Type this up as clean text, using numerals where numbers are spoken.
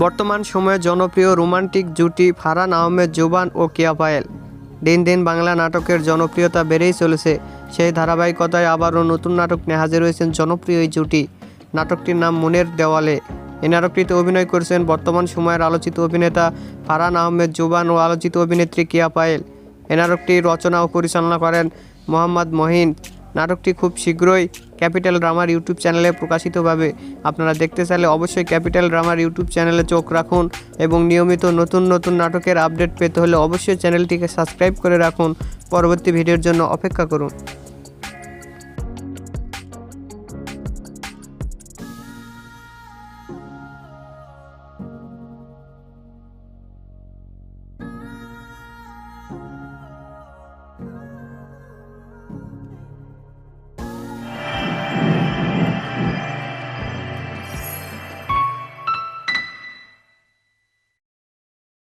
বর্তমান সময়ে জনপ্রিয় রোমান্টিক জুটি ফারহান আহমেদ জুবান ও কেয়া পায়েল। দিন দিন বাংলা নাটকের জনপ্রিয়তা বেড়েই চলেছে। সেই ধারাবাহিকতায় আবারও নতুন নাটক নিয়ে হাজির হয়েছেন জনপ্রিয় এই জুটি। নাটকটির নাম মনের দেওয়ালে। এই নাটকটিতে অভিনয় করেছেন বর্তমান সময়ের আলোচিত অভিনেতা ফারহান আহমেদ জুবান ও আলোচিত অভিনেত্রী কেয়া পায়েল। এই নাটকটির রচনা ও পরিচালনা করেন মোহাম্মদ মহিন। নাটকটি খুব শীঘ্রই ক্যাপিটাল ড্রামার ইউটিউব চ্যানেলে প্রকাশিত হবে। আপনারা দেখতে চাইলে অবশ্যই ক্যাপিটাল ড্রামার ইউটিউব চ্যানেলে চোখ রাখুন এবং নিয়মিত নতুন নতুন নাটকের আপডেট পেতে হলে অবশ্যই চ্যানেলটিকে সাবস্ক্রাইব করে রাখুন। পরবর্তী ভিডিওর জন্য অপেক্ষা করুন।